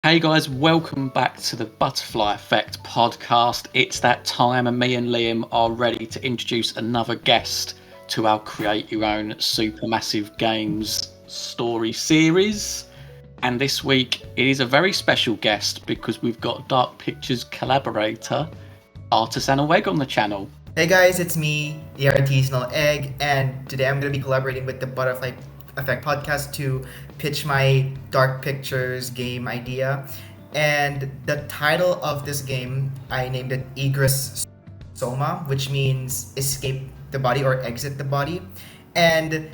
Hey guys, welcome back to the Butterfly Effect podcast. It's that time, and me and Liam are ready to introduce another guest to our Create Your Own Supermassive Games story series. And this week it is a very special guest because we've got Dark Pictures collaborator Artisanal Egg on the channel. Hey guys, it's me, the Artisanal Egg, and today I'm going to be collaborating with the Butterfly Effect podcast to pitch my Dark Pictures game idea. And the title of this game, I named it Egress Soma, which means escape the body or exit the body. And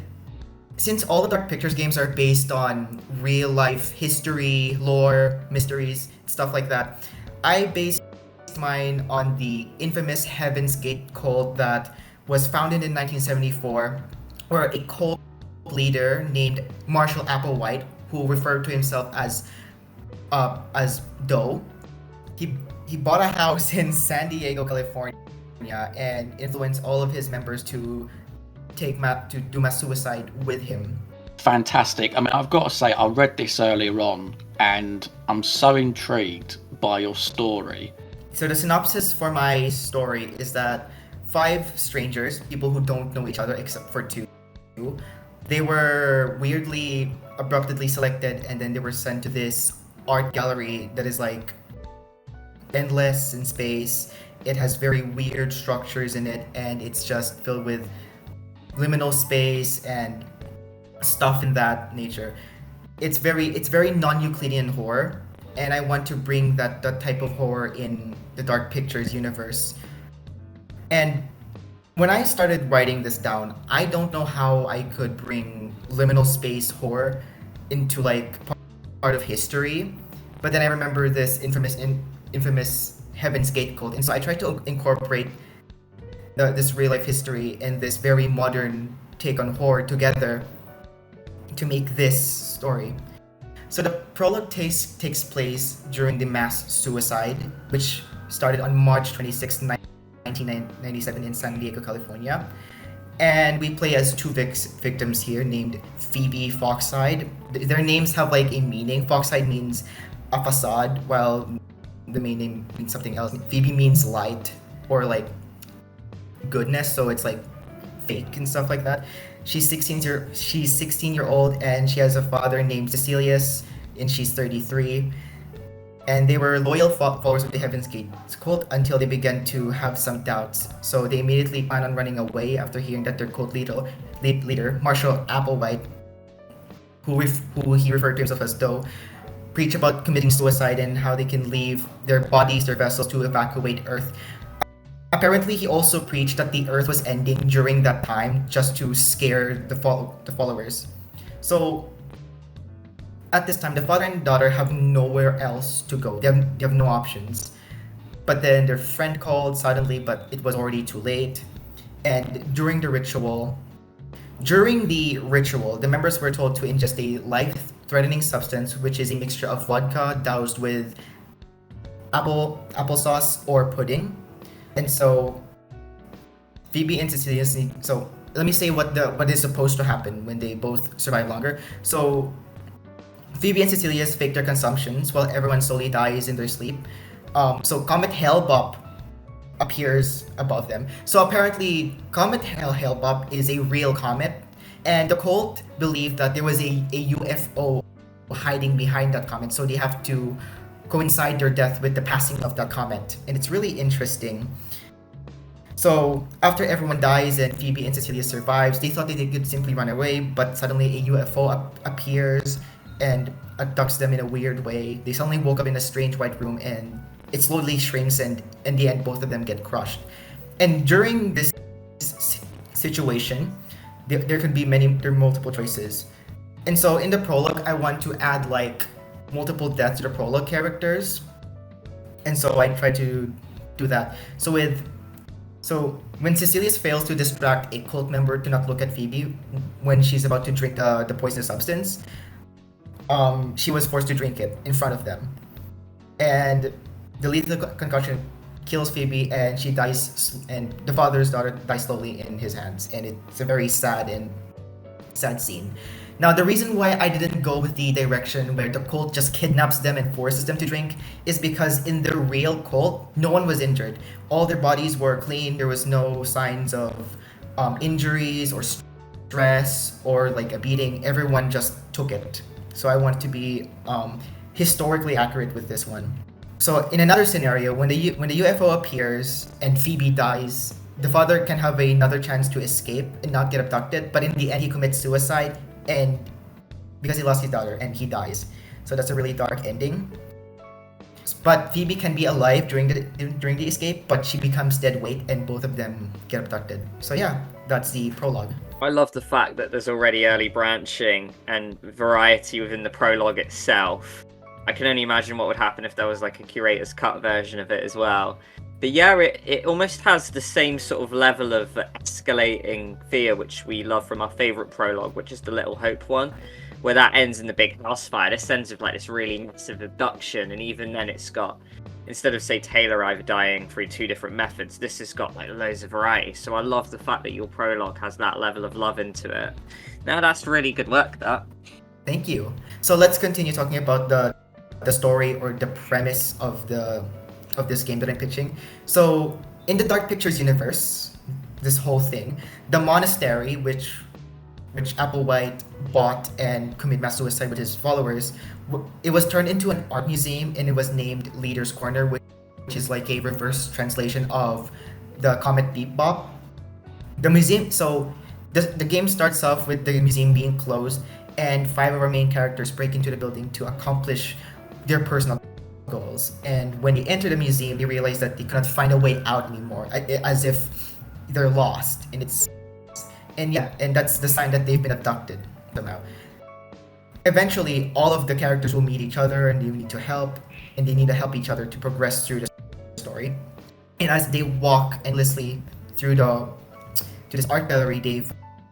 since all the Dark Pictures games are based on real life history, lore, mysteries, stuff like that, I based mine on the infamous Heaven's Gate cult that was founded in 1974, where a cult leader named Marshall Applewhite, who referred to himself as Doe, he bought a house in San Diego, California, and influenced all of his members to do mass suicide with him. Fantastic. I mean, I've got to say, I read this earlier on, and I'm so intrigued by your story. So the synopsis for my story is that 5 strangers, people who don't know each other except for 2, they were weirdly, abruptly selected, and then they were sent to this art gallery that is like endless in space. It has very weird structures in it, and it's just filled with liminal space and stuff in that nature. It's very non-Euclidean horror, and I want to bring that type of horror in the Dark Pictures universe. And when I started writing this down, I don't know how I could bring liminal space horror into like part of history, but then I remember this infamous Heaven's Gate cult, and so I tried to incorporate this real life history and this very modern take on horror together to make this story. So the prologue takes place during the mass suicide, which started on March 26, 1997 in San Diego, California. And we play as 2 victims here named Phoebe Foxside. Their names have like a meaning. Foxside means a facade, while the main name means something else. Phoebe means light or like goodness, so it's like fake and stuff like that. She's 16-year-old, and she has a father named Cecilius, and she's 33. And they were loyal followers of the Heaven's Gate cult until they began to have some doubts. So they immediately plan on running away after hearing that their cult leader Marshall Applewhite, who he referred to himself as Doe, preach about committing suicide and how they can leave their bodies, their vessels, to evacuate Earth. Apparently, he also preached that the Earth was ending during that time, just to scare the followers. So at this time, the father and daughter have nowhere else to go. They have no options. But then their friend called suddenly, but it was already too late. And during the ritual, the members were told to ingest a life-threatening substance, which is a mixture of vodka doused with applesauce or pudding. And so Phoebe and Cecilia so let me say what is supposed to happen when they both survive longer. So Phoebe and Cecilia fake their consumptions while everyone slowly dies in their sleep. So Comet Hale-Bopp appears above them. So apparently Comet Hale-Bopp is a real comet, and the cult believed that there was a UFO hiding behind that comet, so they have to coincide their death with the passing of that comet. And it's really interesting. So after everyone dies and Phoebe and Cecilia survives, they thought that they could simply run away, but suddenly a UFO appears and abducts them in a weird way. They suddenly woke up in a strange white room, and it slowly shrinks, and in the end both of them get crushed. And during this situation, there could be multiple choices. And so in the prologue, I want to add like multiple deaths to the prologue characters, and so I try to do that. So when Cecilius fails to distract a cult member to not look at Phoebe when she's about to drink the poisonous substance, she was forced to drink it in front of them, and the lethal concussion kills Phoebe, and she dies, and the father's daughter dies slowly in his hands, and it's a very sad scene. Now, the reason why I didn't go with the direction where the cult just kidnaps them and forces them to drink is because in the real cult, no one was injured. All their bodies were clean. There was no signs of injuries or stress or like a beating. Everyone just took it. So I want to be historically accurate with this one. So in another scenario, when the UFO appears and Phoebe dies, the father can have another chance to escape and not get abducted, but in the end he commits suicide and because he lost his daughter and he dies. So that's a really dark ending. But Phoebe can be alive during the escape, but she becomes dead weight and both of them get abducted. So yeah, that's the prologue. I love the fact that there's already early branching and variety within the prologue itself. I can only imagine what would happen if there was like a curator's cut version of it as well. But yeah, it almost has the same sort of level of escalating fear which we love from our favourite prologue, which is the Little Hope one, where that ends in the big house fire. This ends with like this really massive abduction, and even then it's got, instead of say Taylor either dying through two different methods, this has got like loads of variety. So I love the fact that your prologue has that level of love into it. Now that's really good work, that. Thank you. So let's continue talking about the story or the premise of this game that I'm pitching. So in the Dark Pictures universe, this whole thing, the monastery which Applewhite bought and committed mass suicide with his followers, it was turned into an art museum and it was named Leader's Corner, which is like a reverse translation of the Comet Bebop. The museum, so the game starts off with the museum being closed and 5 of our main characters break into the building to accomplish their personal goals. And when they enter the museum, they realize that they cannot find a way out anymore, as if they're lost. And that's the sign that they've been abducted somehow. Eventually, all of the characters will meet each other and they need to help each other to progress through the story. And as they walk endlessly through to this art gallery, they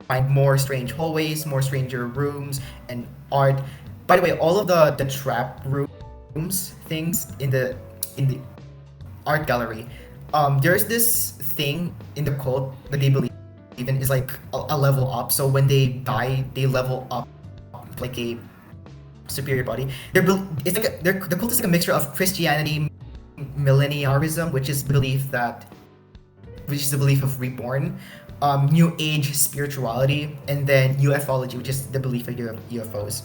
find more strange hallways, more stranger rooms, and art. By the way, all of the trap rooms things in the art gallery, there's this thing in the cult that they believe even is like a level up. So when they die, they level up like a superior body. The cult is like a mixture of Christianity, millenniarism, which is the belief of reborn, New Age spirituality, and then ufology, which is the belief of UFOs.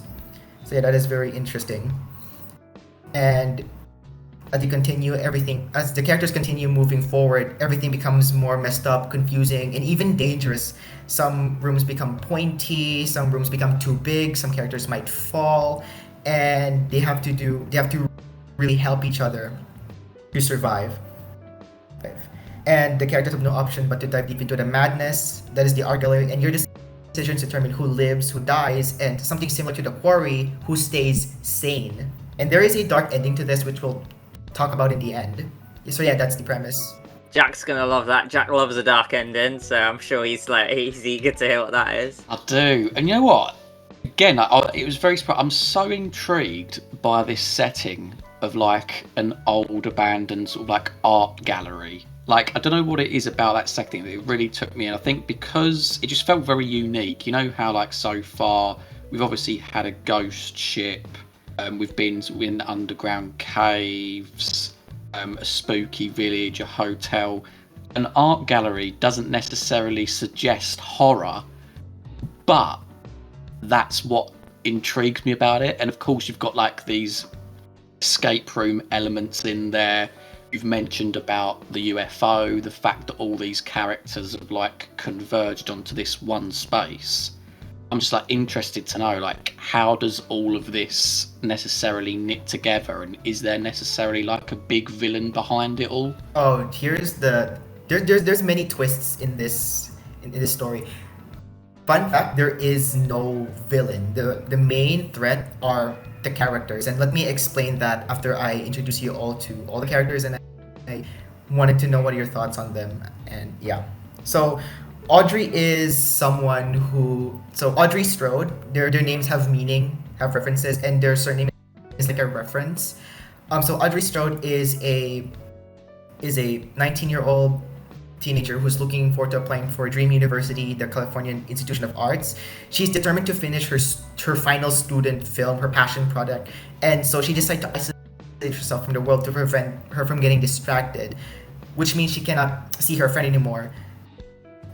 So yeah, that is very interesting. And as the characters continue moving forward, everything becomes more messed up, confusing, and even dangerous. Some rooms become pointy, some rooms become too big, some characters might fall, and they have to really help each other to survive. And the characters have no option but to dive deep into the madness that is the art gallery, and your decisions determine who lives, who dies, and something similar to the Quarry, who stays sane. And there is a dark ending to this, which we'll talk about in the end. So yeah, that's the premise. Jack's gonna love that. Jack loves a dark ending, so I'm sure he's eager to hear what that is. I do, and you know what? Again, it was very. I'm so intrigued by this setting of like an old abandoned sort of like art gallery. Like, I don't know what it is about that setting that it really took me in. I think because it just felt very unique. You know how like so far we've obviously had a ghost ship. We've been in underground caves, a spooky village, a hotel. An art gallery doesn't necessarily suggest horror, but that's what intrigues me about it. And of course, you've got like these escape room elements in there. You've mentioned about the UFO, the fact that all these characters have like converged onto this one space. I'm just like interested to know, like, how does all of this necessarily knit together, and is there necessarily like a big villain behind it all? Oh, there's many twists in this story. Fun fact: there is no villain. The main threat are the characters, and let me explain that after I introduce you all to all the characters, and I wanted to know what are your thoughts on them. And yeah, so Audrey is someone who... So Audrey Strode, their names have meaning, have references, and their surname is like a reference. So Audrey Strode is a 19-year-old teenager who's looking forward to applying for Dream University, the California Institution of Arts. She's determined to finish her final student film, her passion project, and so she decides to isolate herself from the world to prevent her from getting distracted, which means she cannot see her friend anymore.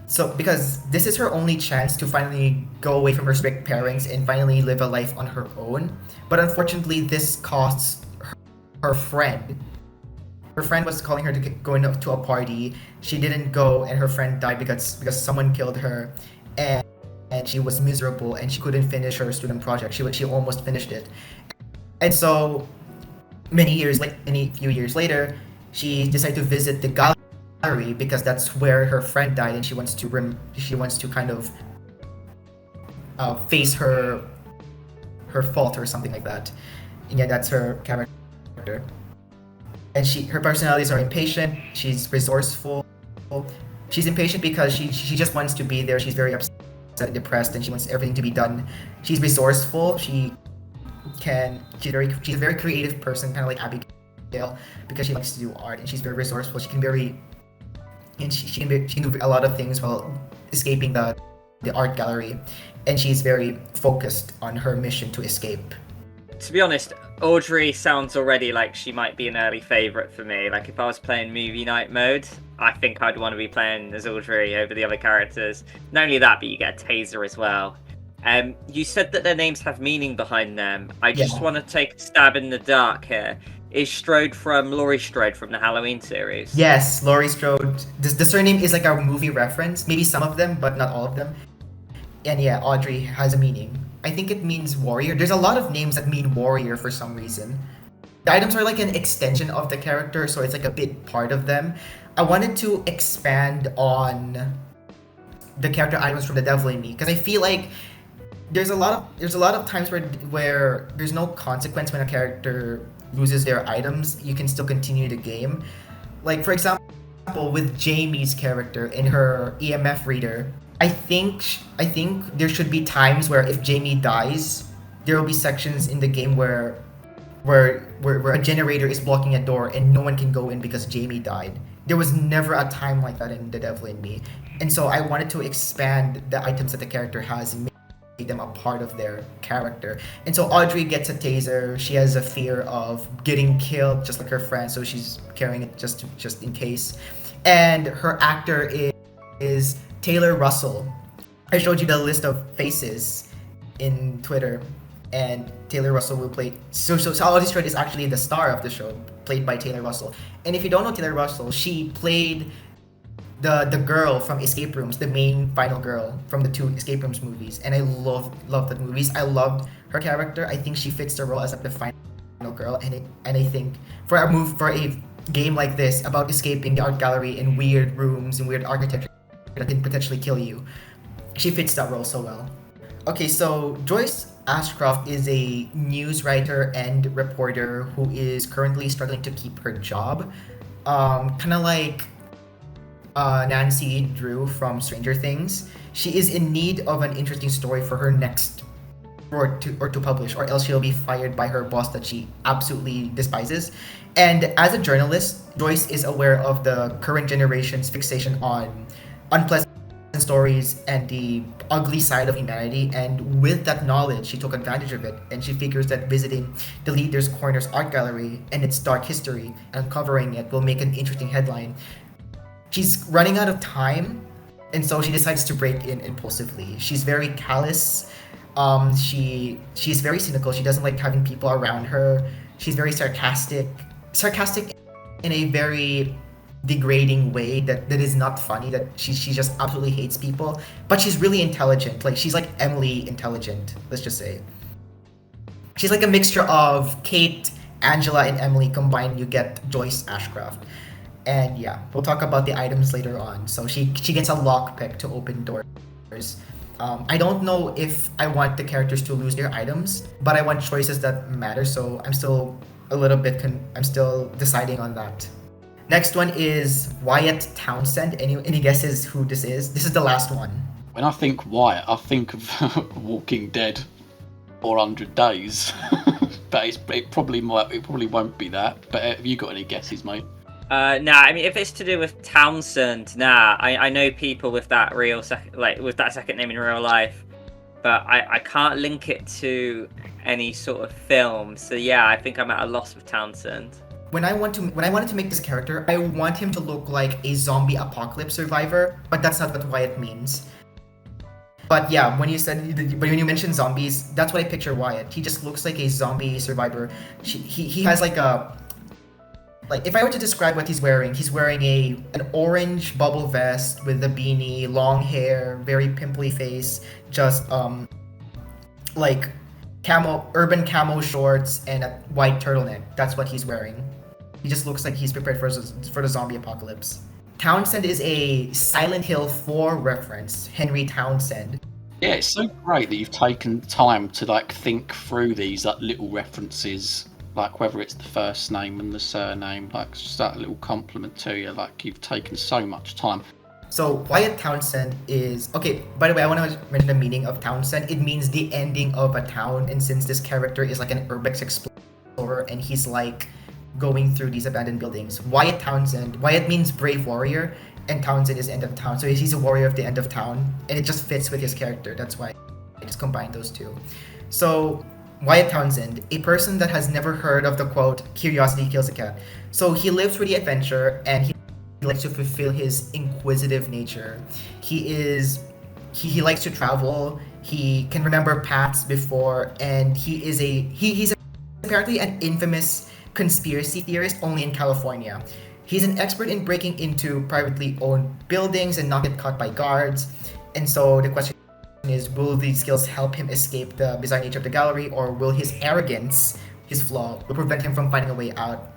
So because this is her only chance to finally go away from her strict parents and finally live a life on her own. But unfortunately, this costs her friend. Her friend was calling her to go to a party. She didn't go, and her friend died because someone killed her, and she was miserable and she couldn't finish her student project. She almost finished it, and so many few years later, she decided to visit the gallery because that's where her friend died, and she wants to kind of face her fault or something like that. And yeah, that's her character. And her personalities are impatient. She's resourceful. She's impatient because she just wants to be there. She's very upset and depressed, and she wants everything to be done. She's resourceful. She's a very creative person, kind of like Abigail, because she likes to do art, and she's very resourceful. She can do a lot of things while escaping the art gallery, and she's very focused on her mission to escape. To be honest, Audrey sounds already like she might be an early favourite for me. Like, if I was playing movie night mode, I think I'd want to be playing as Audrey over the other characters. Not only that, but you get a taser as well. You said that their names have meaning behind them. I just want to take a stab in the dark here. Is Strode from Laurie Strode from the Halloween series? Yes, Laurie Strode. The surname is like a movie reference. Maybe some of them, but not all of them. And yeah, Audrey has a meaning. I think it means warrior. There's a lot of names that mean warrior for some reason. The items are like an extension of the character, so it's like a big part of them. I wanted to expand on the character items from The Devil in Me, because I feel like there's a lot of times where there's no consequence when a character loses their items. You can still continue the game. Like, for example, with Jamie's character in her EMF reader, I think there should be times where if Jamie dies, there will be sections in the game where a generator is blocking a door and no one can go in because Jamie died. There was never a time like that in The Devil in Me. And so I wanted to expand the items that the character has and make them a part of their character. And so Audrey gets a taser. She has a fear of getting killed just like her friend, so she's carrying it just in case. And her actor is Taylor Russell. I showed you the list of faces in Twitter, and Taylor Russell will play. So Audrey Strode is actually the star of the show, played by Taylor Russell. And if you don't know Taylor Russell, she played the girl from Escape Rooms, the main final girl from the 2 Escape Rooms movies, and I loved the movies. I loved her character. I think she fits the role as the final girl, and I think for a game like this about escaping the art gallery in weird rooms and weird architecture that can potentially kill you, she fits that role so well. Okay, so Joyce Ashcroft is a news writer and reporter who is currently struggling to keep her job. Kind of like Nancy Drew from Stranger Things. She is in need of an interesting story for her next or to publish, or else she'll be fired by her boss that she absolutely despises. And as a journalist, Joyce is aware of the current generation's fixation on unpleasant stories and the ugly side of humanity, and with that knowledge she took advantage of it, and she figures that visiting the Leader's Corner's art gallery and its dark history and uncovering it will make an interesting headline. She's running out of time, and so she decides to break in impulsively. She's very callous. She's very cynical. She doesn't like having people around her. She's very sarcastic in a very degrading way that is not funny, that she just absolutely hates people. But she's really intelligent. Like, she's like Emily intelligent, let's just say. She's like a mixture of Kate, Angela, and Emily combined. You get Joyce Ashcroft. And yeah, we'll talk about the items later on. So she gets a lockpick to open doors. I don't know if I want the characters to lose their items, but I want choices that matter. So I'm still I'm still deciding on that. Next one is Wyatt Townsend. Any guesses who this is? This is the last one. When I think Wyatt, I think of Walking Dead 400 Days. But it probably won't be that. But have you got any guesses, mate? Nah, I mean, if it's to do with Townsend, nah, I know people with that with that second name in real life, but I can't link it to any sort of film. So yeah, I think I'm at a loss with Townsend. When I wanted to make this character, I want him to look like a zombie apocalypse survivor, but that's not what Wyatt means. But yeah, when you mentioned zombies, that's what I picture Wyatt. He just looks like a zombie survivor. He has like if I were to describe what he's wearing an orange bubble vest with a beanie, long hair, very pimply face, just like urban camo shorts and a white turtleneck. That's what he's wearing. He just looks like he's prepared for the zombie apocalypse. Townsend is a Silent Hill 4 reference, Henry Townsend. Yeah, it's so great that you've taken time to like think through these like little references, like whether it's the first name and the surname, like just that little compliment to you. Like you've taken so much time. So Wyatt Townsend is okay. By the way, I want to mention the meaning of Townsend. It means the ending of a town, and since this character is like an urbex explorer, and he's like going through these abandoned buildings. Wyatt Townsend. Wyatt means brave warrior, and Townsend is end of town. So he's a warrior of the end of town, and it just fits with his character. That's why I just combined those two. So Wyatt Townsend, a person that has never heard of the quote, "Curiosity kills a cat." So he lives for the adventure, and he likes to fulfill his inquisitive nature. He likes to travel. He can remember paths before, and he's apparently an infamous conspiracy theorist only in California. He's an expert in breaking into privately owned buildings and not get caught by guards. And so the question is, will these skills help him escape the bizarre nature of the gallery, or will his arrogance, his flaw, will prevent him from finding a way out?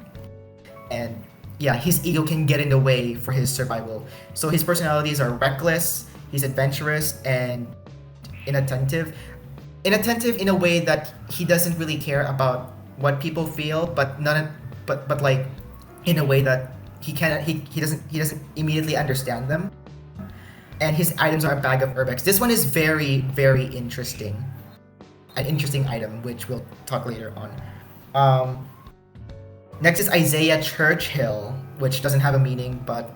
And yeah, his ego can get in the way for his survival. So his personalities are reckless, he's adventurous, and inattentive. Inattentive in a way that he doesn't really care about what people feel, but like in a way that he doesn't immediately understand them. And his items are a bag of urbex. This one is very, very interesting. An interesting item, which we'll talk later on. Next is Isaiah Churchill, which doesn't have a meaning, but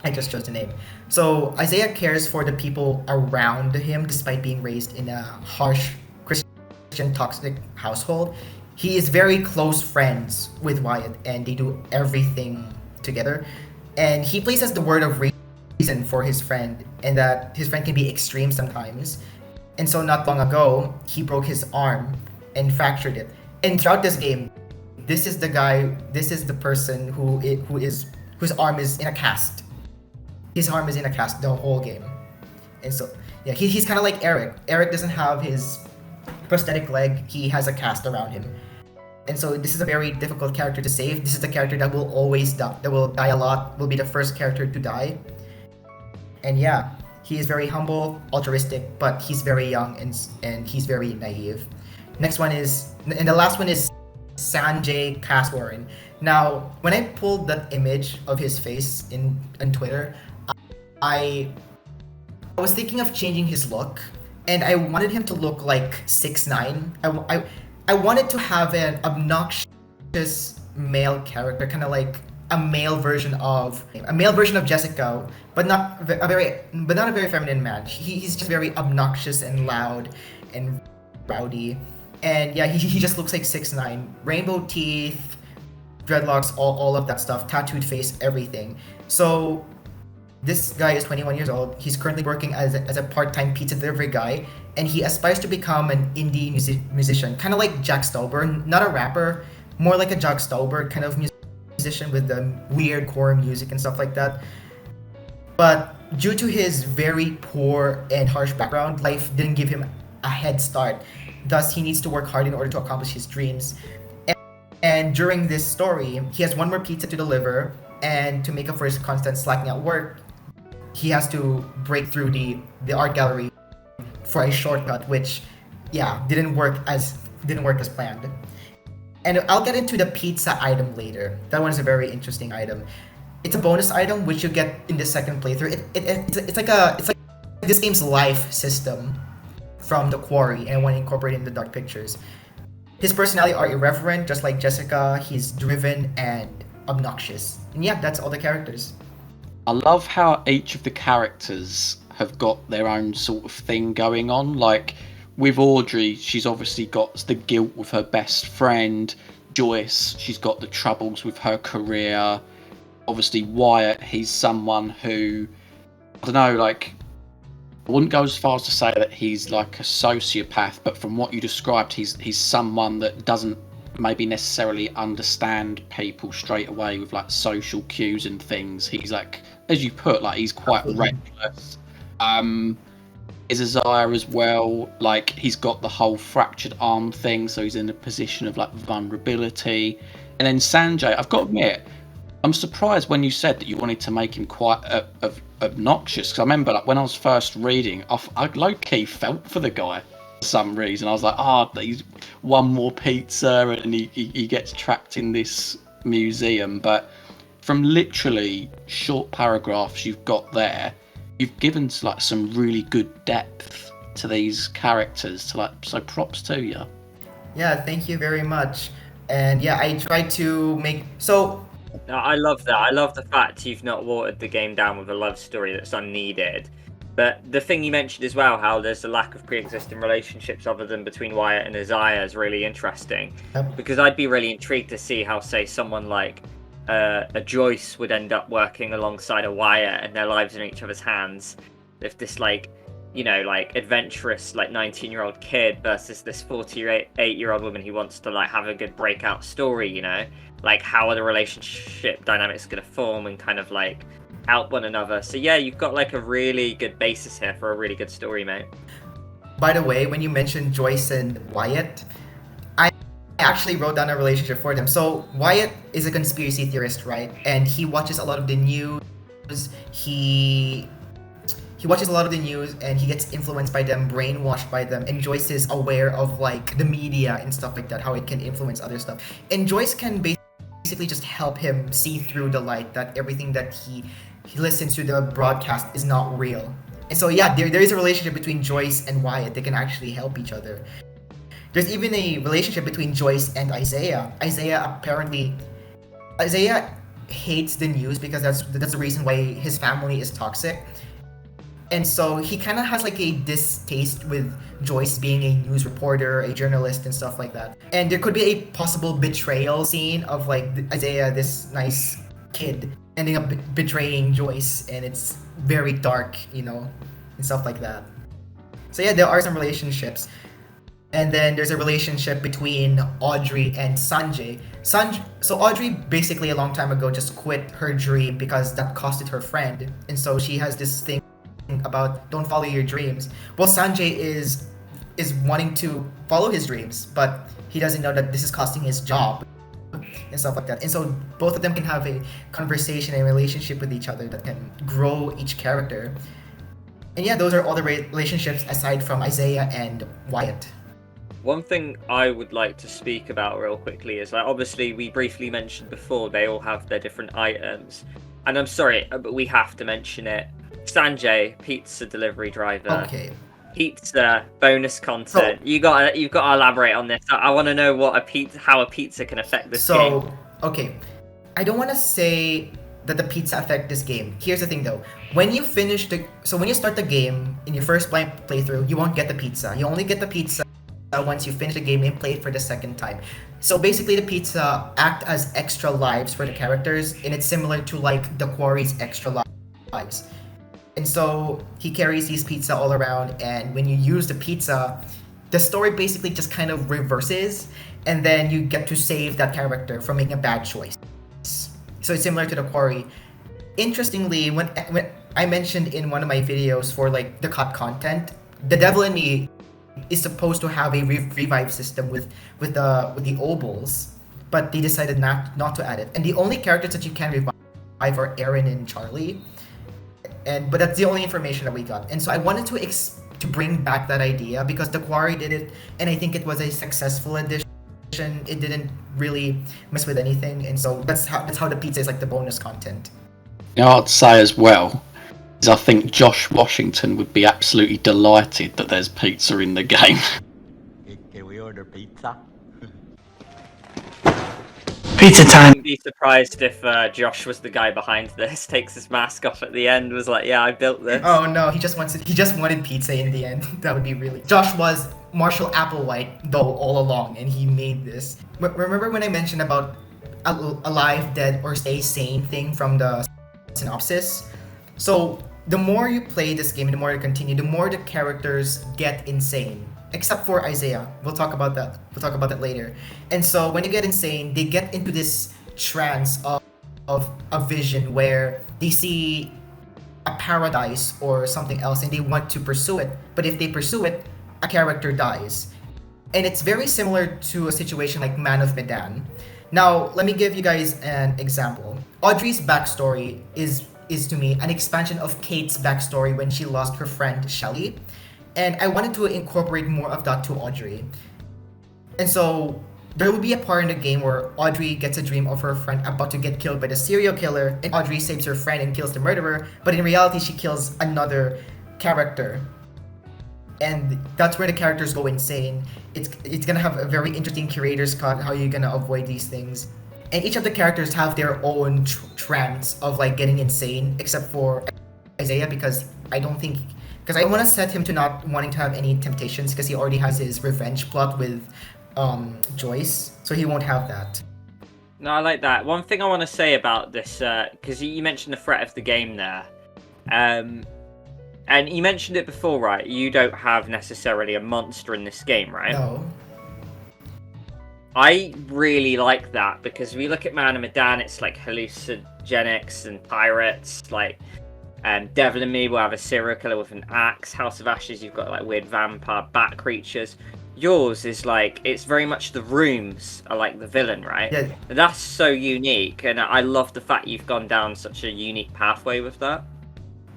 I just chose the name. So Isaiah cares for the people around him despite being raised in a harsh Christian toxic household. He is very close friends with Wyatt, and they do everything together. And he plays as the word of reason for his friend, and that his friend can be extreme sometimes. And so not long ago, he broke his arm and fractured it. And throughout this game, this is the person whose arm is in a cast. His arm is in a cast the whole game. And so yeah, he's kind of like Eric. Eric doesn't have his prosthetic leg, he has a cast around him. And so this is a very difficult character to save. This is the character that will always die, that will die a lot, will be the first character to die. And yeah, he is very humble, altruistic, but he's very young and he's very naive. Next one is, and the last one is Sanjay Kaswaran. Now, when I pulled that image of his face on Twitter, I was thinking of changing his look, and I wanted him to look like 6'9". I wanted to have an obnoxious male character, kind of like a male version of Jessica, but not a very feminine man. He's just very obnoxious and loud and rowdy, and yeah, he just looks like 6'9", rainbow teeth, dreadlocks, all of that stuff, tattooed face, everything. So this guy is 21 years old. He's currently working as a part-time pizza delivery guy, and he aspires to become an indie musician, kind of like Jack Stauber, not a rapper, more like a Jack Stauber kind of musician with the weird core music and stuff like that. But due to his very poor and harsh background, life didn't give him a head start. Thus, he needs to work hard in order to accomplish his dreams. And during this story, he has one more pizza to deliver, and to make up for his constant slacking at work, he has to break through the art gallery for a shortcut, which didn't work as planned. And I'll get into the pizza item later. That one is a very interesting item. It's a bonus item which you get in the second playthrough. It's like this game's life system from the Quarry, and I want to incorporate it in the Dark Pictures. His personality are irreverent, just like Jessica. He's driven and obnoxious. And yeah, that's all the characters. I love how each of the characters have got their own sort of thing going on. Like with Audrey, she's obviously got the guilt with her best friend. Joyce, she's got the troubles with her career. Obviously Wyatt, he's someone who, I don't know, like, I wouldn't go as far as to say that he's like a sociopath, but from what you described, he's someone that doesn't maybe necessarily understand people straight away with like social cues and things. He's like, as you put, like he's quite reckless. Isaiah as well, like he's got the whole fractured arm thing, so he's in a position of like vulnerability. And then Sanjay, I've got to admit, I'm surprised when you said that you wanted to make him quite obnoxious, because I remember like when I was first reading, I low-key felt for the guy for some reason. I was like, he's one more pizza and he gets trapped in this museum. But from literally short paragraphs you've got there, you've given like some really good depth to these characters. So props to you. Yeah, thank you very much. And yeah, I tried to make so. No, I love that. I love the fact you've not watered the game down with a love story that's unneeded. But the thing you mentioned as well, how there's a lack of pre-existing relationships other than between Wyatt and Isaiah, is really interesting. Yep. Because I'd be really intrigued to see how, say, someone like a Joyce would end up working alongside a Wyatt and their lives in each other's hands. If this, like, you know, like adventurous, like 19-year-old kid versus this 48-year-old woman who wants to like have a good breakout story, you know, like how are the relationship dynamics going to form and kind of like help one another. So yeah, you've got like a really good basis here for a really good story, mate. By the way, when you mentioned Joyce and Wyatt, I actually wrote down a relationship for them. So Wyatt is a conspiracy theorist, right? And he watches a lot of the news. He watches a lot of the news and he gets influenced by them, brainwashed by them. And Joyce is aware of like the media and stuff like that, how it can influence other stuff. And Joyce can basically just help him see through the light that everything that he listens to the broadcast is not real. And so yeah, there is a relationship between Joyce and Wyatt. They can actually help each other. There's even a relationship between Joyce and Isaiah. Isaiah hates the news because that's the reason why his family is toxic. And so he kind of has like a distaste with Joyce being a news reporter, a journalist, and stuff like that. And there could be a possible betrayal scene of like Isaiah, this nice kid, ending up betraying Joyce, and it's very dark, you know, and stuff like that. So yeah, there are some relationships. And then there's a relationship between Audrey and Sanjay. So Audrey basically a long time ago just quit her dream because that costed her friend. And so she has this thing about don't follow your dreams. Well, Sanjay is wanting to follow his dreams, but he doesn't know that this is costing his job and stuff like that. And so both of them can have a conversation and relationship with each other that can grow each character. And yeah, those are all the relationships aside from Isaiah and Wyatt. One thing I would like to speak about real quickly is like obviously we briefly mentioned before they all have their different items, and I'm sorry, but we have to mention it. Sanjay, pizza delivery driver. Okay. Pizza bonus content. So, you've got to elaborate on this. I want to know how a pizza can affect this game. Okay, I don't want to say that the pizza affect this game. Here's the thing though. When you start the game in your first playthrough, you won't get the pizza. You only get the pizza once you finish the game and play it for the second time. So basically the pizza act as extra lives for the characters, and it's similar to like the Quarry's extra lives. And so he carries these pizza all around, and when you use the pizza, the story basically just kind of reverses, and then you get to save that character from making a bad choice. So it's similar to the Quarry. Interestingly, when I mentioned in one of my videos for like the cut content, the Devil in Me is supposed to have a revive system with the obols, but they decided not to add it. And the only characters that you can revive are Aaron and Charlie. But that's the only information that we got. And so I wanted to bring back that idea because the Quarry did it, and I think it was a successful addition. It didn't really mess with anything, and so that's how the pizza is like the bonus content. You know, I'd say as well is I think Josh Washington would be absolutely delighted that there's pizza in the game. Can we order pizza? Pizza time. Wouldn't be surprised if Josh was the guy behind this, takes his mask off at the end, was like, yeah, I built this. Oh no, he just wanted pizza in the end. That would be really. Josh was Marshall Applewhite though all along, and he made this. Remember when I mentioned about alive, dead, or stay sane thing from the synopsis? So the more you play this game, the more you continue, the more the characters get insane. Except for Isaiah. We'll talk about that. We'll talk about that later. And so when you get insane, they get into this trance of a vision where they see a paradise or something else and they want to pursue it. But if they pursue it, a character dies. And it's very similar to a situation like Man of Medan. Now, let me give you guys an example. Audrey's backstory is to me an expansion of Kate's backstory when she lost her friend Shelly. And I wanted to incorporate more of that to Audrey. And so there will be a part in the game where Audrey gets a dream of her friend about to get killed by the serial killer, and Audrey saves her friend and kills the murderer, but in reality she kills another character. And that's where the characters go insane. It's gonna have a very interesting curator's cut, how you're gonna avoid these things. And each of the characters have their own trance of like getting insane, except for Isaiah, because I want to set him to not wanting to have any temptations because he already has his revenge plot with Joyce, so he won't have that. No, I like that. One thing I want to say about this, because you mentioned the threat of the game there, and you mentioned it before, right? You don't have necessarily a monster in this game, right? No. I really like that because if we look at Man of Medan, it's like hallucinogenics and pirates, like. Devil and Me will have a serial killer with an axe. House of Ashes, you've got like weird vampire bat creatures. Yours is like, it's very much the rooms are like the villain, right? Yeah. That's so unique, and I love the fact you've gone down such a unique pathway with that.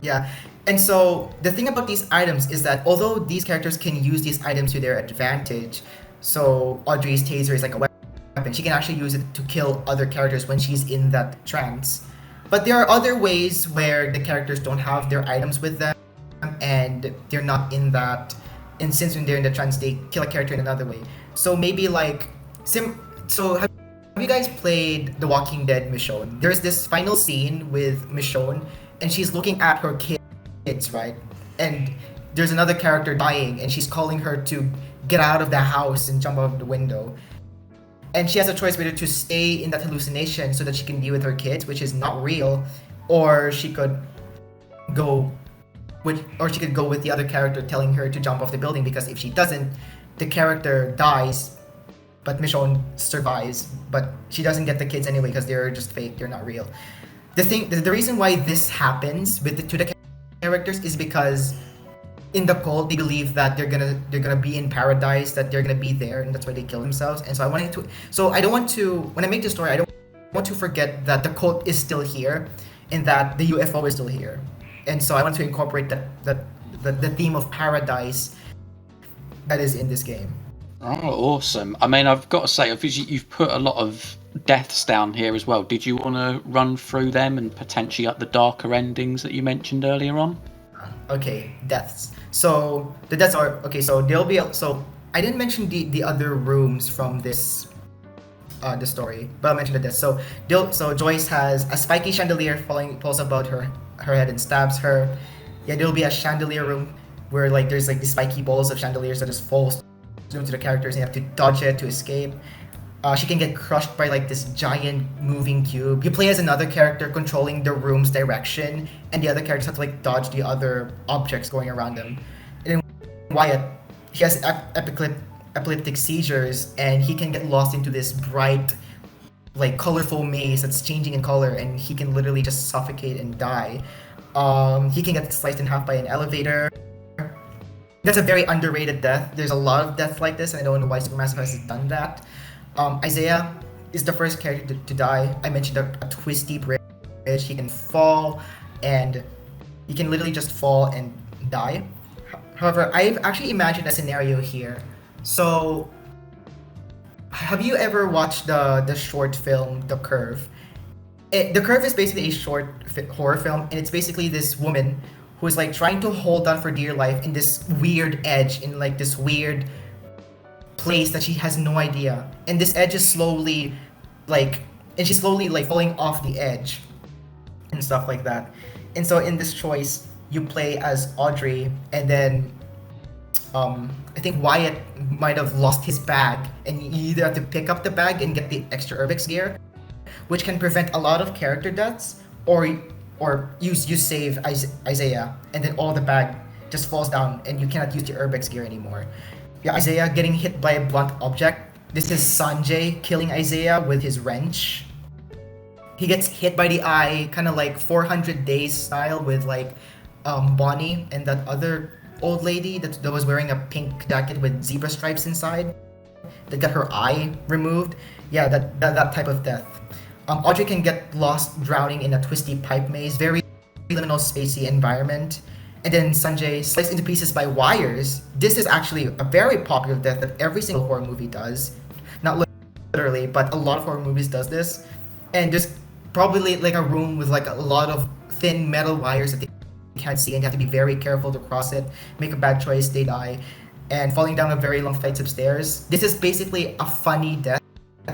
Yeah, and so the thing about these items is that although these characters can use these items to their advantage, so Audrey's taser is like a weapon, she can actually use it to kill other characters when she's in that trance. But there are other ways where the characters don't have their items with them and they're not in that. And since when they're in the trance, they kill a character in another way. So maybe like... So have you guys played The Walking Dead Michonne? There's this final scene with Michonne and she's looking at her kids, right? And there's another character dying and she's calling her to get out of the house and jump out of the window. And she has a choice whether to stay in that hallucination so that she can be with her kids, which is not real, or she could go with the other character telling her to jump off the building, because if she doesn't, the character dies, but Michonne survives, but she doesn't get the kids anyway because they're just fake, they're not real. The reason why this happens to the characters is because in the cult, they believe that they're gonna be in paradise, that they're gonna be there, and that's why they kill themselves. And so I don't want to, when I make the story, I don't want to forget that the cult is still here, and that the UFO is still here. And so I want to incorporate the theme of paradise that is in this game. Oh, awesome! I mean, I've got to say, obviously, you've put a lot of deaths down here as well. Did you want to run through them and potentially up the darker endings that you mentioned earlier on? Okay, deaths. So the deaths are okay. So there'll be I didn't mention the other rooms from this the story, but I'll mention the deaths. So Joyce has a spiky chandelier falls about her head and stabs her. Yeah, there'll be a chandelier room where like there's like these spiky balls of chandeliers that just falls to the characters and you have to dodge it to escape. She can get crushed by like this giant moving cube. You play as another character controlling the room's direction, and the other characters have to like dodge the other objects going around them. And then Wyatt, he has epileptic seizures, and he can get lost into this bright, like colorful maze that's changing in color, and he can literally just suffocate and die. He can get sliced in half by an elevator. That's a very underrated death. There's a lot of deaths like this, and I don't know why Supermassive has done that. Isaiah is the first character to die. I mentioned a twisty bridge. He can fall, and he can literally just fall and die. However, I've actually imagined a scenario here. So, have you ever watched the short film The Curve? The Curve is basically a short horror film, and it's basically this woman who is like trying to hold on for dear life in this weird edge, in like this weird place that she has no idea. And this edge is slowly like and she's slowly like falling off the edge and stuff like that. And so in this choice, you play as Audrey, and then I think Wyatt might have lost his bag, and you either have to pick up the bag and get the extra Urbex gear, which can prevent a lot of character deaths, or you save Isaiah, and then all the bag just falls down, and you cannot use the Urbex gear anymore. Yeah, Isaiah getting hit by a blunt object. This is Sanjay killing Isaiah with his wrench. He gets hit by the eye, kind of like 400 Days style with like Bonnie and that other old lady that was wearing a pink jacket with zebra stripes inside that got her eye removed. Yeah, that type of death. Audrey can get lost drowning in a twisty pipe maze, very liminal spacey environment. And then Sanjay sliced into pieces by wires. This is actually a very popular death that every single horror movie does. Not literally, but a lot of horror movies does this. And there's probably like a room with like a lot of thin metal wires that they can't see, and you have to be very careful to cross it. Make a bad choice, they die. And falling down a very long flight of stairs. This is basically a funny death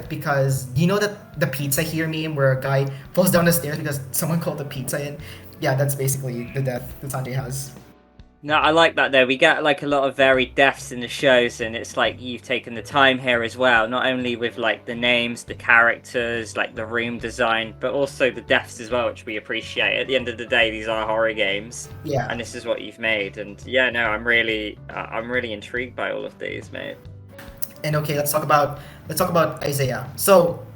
because you know that the pizza here meme where a guy falls down the stairs because someone called the pizza in? Yeah, that's basically the death that Sanjay has. No, I like that though. We get like a lot of varied deaths in the shows, and it's like you've taken the time here as well, not only with like the names, the characters, like the room design, but also the deaths as well, which we appreciate. At the end of the day, these are horror games, Yeah. and this is what you've made. And yeah, no, I'm really intrigued by all of these, mate. And okay, let's talk about Isaiah. So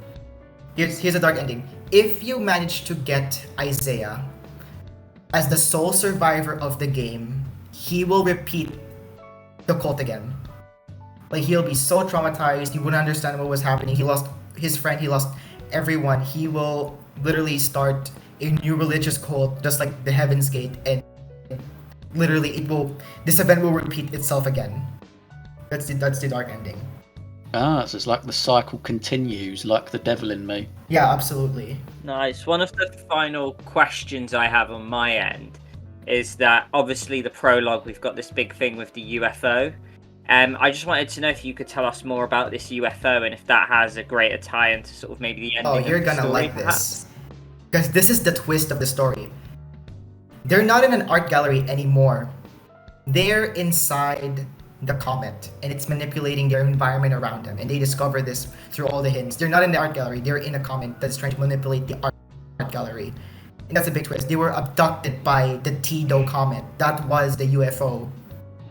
here's a dark ending. If you manage to get Isaiah as the sole survivor of the game, he will repeat the cult again. Like, he'll be so traumatized, he wouldn't understand what was happening. He lost his friend, he lost everyone. He will literally start a new religious cult, just like the Heaven's Gate, and literally this event will repeat itself again. That's the dark ending. So it's like the cycle continues, like the devil in me. Yeah, absolutely. Nice. One of the final questions I have on my end is that obviously the prologue, we've got this big thing with the UFO. I just wanted to know if you could tell us more about this UFO and if that has a greater tie into sort of maybe the ending. Oh, you're of the gonna story, like perhaps? this. Because this is the twist of the story. They're not in an art gallery anymore. They're inside the comet, and it's manipulating their environment around them, and they discover this through all the hints. They're not in the art gallery, they're in a comet that's trying to manipulate the art gallery. And that's a big twist. They were abducted by the Tido comet. That was the UFO.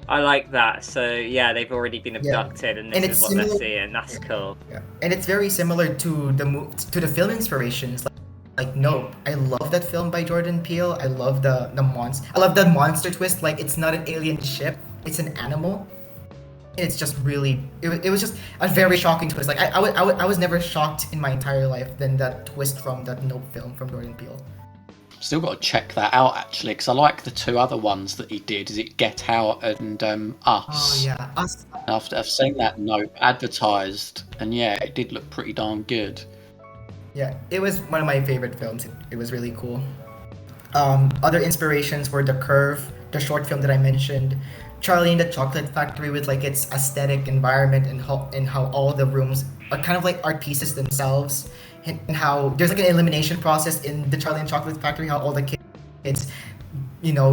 I like that. So yeah, they've already been abducted, and this And is it's what they're similar- seeing. That's cool. Yeah. And it's very similar to the film inspirations. Like Nope. I love that film by Jordan Peele. I love the monster. I love the monster twist. Like, it's not an alien ship, it's an animal. It's just really, it was just a very shocking twist. Like, I was never shocked in my entire life than that twist from that Nope film from Jordan Peele. Still got to check that out actually, because I like the two other ones that he did. Is it Get Out and Us? Oh yeah, Us. I've seen that Nope advertised, and yeah, it did look pretty darn good. Yeah, it was one of my favorite films. It was really cool. Other inspirations were The Curve, the short film that I mentioned, Charlie and the Chocolate Factory with like its aesthetic environment and how all the rooms are kind of like art pieces themselves, and how there's like an elimination process in the Charlie and Chocolate Factory, how all the kids,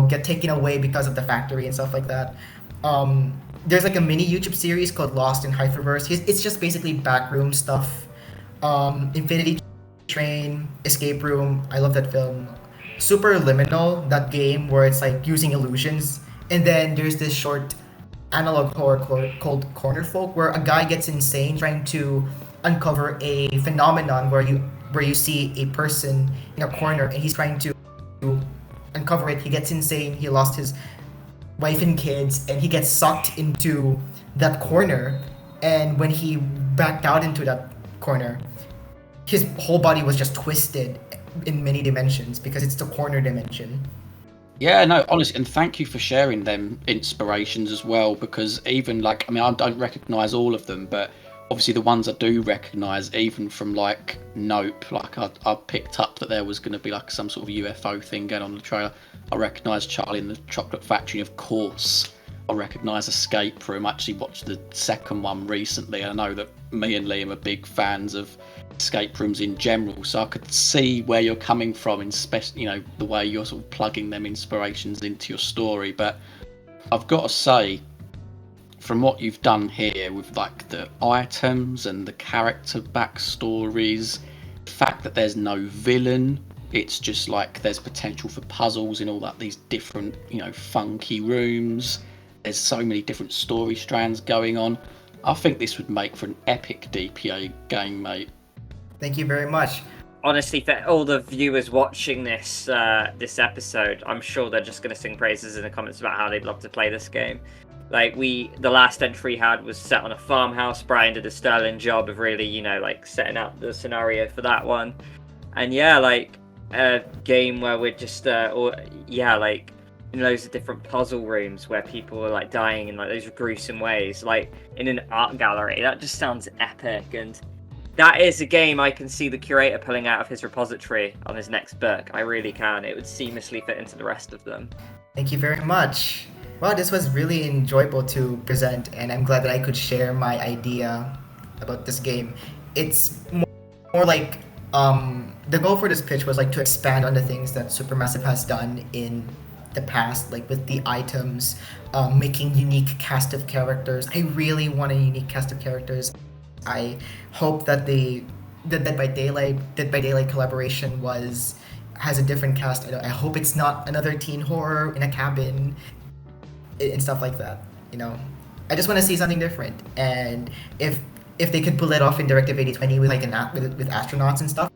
get taken away because of the factory and stuff like that. There's like a mini YouTube series called Lost in Hyperverse. It's just basically backroom stuff. Infinity Train, Escape Room, I love that film. Superliminal, that game where it's like using illusions. And then there's this short analog horror called Corner Folk, where a guy gets insane trying to uncover a phenomenon where you see a person in a corner and he's trying to uncover it. He gets insane, he lost his wife and kids, and he gets sucked into that corner. And when he backed out into that corner, his whole body was just twisted in many dimensions because it's the corner dimension. Yeah, no, honestly, and thank you for sharing them inspirations as well, because even I don't recognise all of them, but obviously the ones I do recognise, even from like Nope, like I picked up that there was going to be like some sort of UFO thing going on in the trailer. I recognised Charlie and the Chocolate Factory, of course. I recognise Escape Room. I actually watched the second one recently. I know that me and Liam are big fans of escape rooms in general, so I could see where you're coming from, in the way you're sort of plugging them inspirations into your story. But I've got to say, from what you've done here with like the items and the character backstories, the fact that there's no villain, it's just like there's potential for puzzles in all that these different, funky rooms. There's so many different story strands going on. I think this would make for an epic DPA game, mate. Thank you very much. Honestly, for all the viewers watching this this episode, I'm sure they're just going to sing praises in the comments about how they'd love to play this game. Like, the last entry had was set on a farmhouse. Brian did a sterling job of really, setting out the scenario for that one. And yeah, like, a game where we're just, in loads of different puzzle rooms where people are, like, dying in, like, those gruesome ways. Like, in an art gallery. That just sounds epic. And that is a game I can see the curator pulling out of his repository on his next book. I really can. It would seamlessly fit into the rest of them. Thank you very much. Well, this was really enjoyable to present, and I'm glad that I could share my idea about this game. It's more like, the goal for this pitch was like to expand on the things that Supermassive has done in the past, like with the items, making unique cast of characters. I really want a unique cast of characters. I hope that the Dead by Daylight collaboration has a different cast. I hope it's not another teen horror in a cabin and stuff like that. I just want to see something different. And if they could pull it off in Directive 8020 with with astronauts and stuff,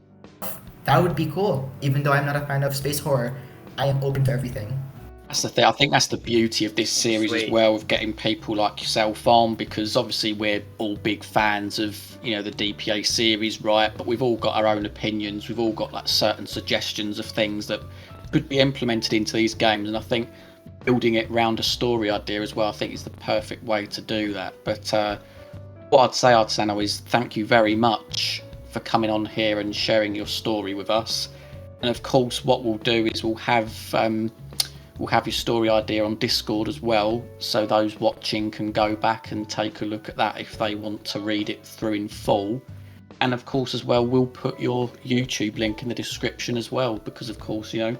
that would be cool. Even though I'm not a fan of space horror, I am open to everything. That's the thing. I think that's the beauty of this series as well, of getting people like yourself on, because obviously we're all big fans of the DPA series, right? But we've all got our own opinions. We've all got like certain suggestions of things that could be implemented into these games, and I think building it around a story idea as well, I think is the perfect way to do that. But what I'd say, Artisanal, is thank you very much for coming on here and sharing your story with us. And of course, what we'll do is we'll have your story idea on Discord as well, so those watching can go back and take a look at that if they want to read it through in full. And of course as well, we'll put your YouTube link in the description as well, because of course, got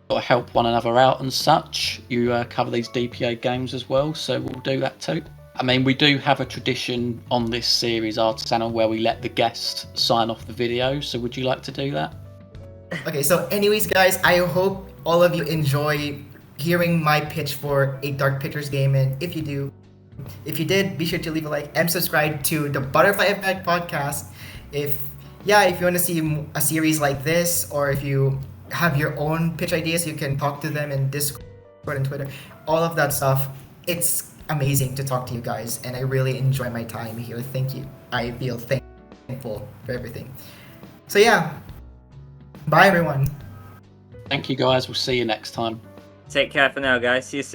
to help one another out and such. You cover these DPA games as well, so we'll do that too. I mean, we do have a tradition on this series, Artisanal, where we let the guest sign off the video, so would you like to do that? Okay, so anyways, guys, I hope all of you enjoy hearing my pitch for a Dark Pictures game, and if you did, be sure to leave a like and subscribe to the Butterfly Effect podcast. If you want to see a series like this, or if you have your own pitch ideas, you can talk to them in Discord and Twitter, all of that stuff. It's amazing to talk to you guys, and I really enjoy my time here. Thank you. I feel thankful for everything. So yeah, bye everyone. Thank you guys, we'll see you next time. Take care for now, guys. See you soon.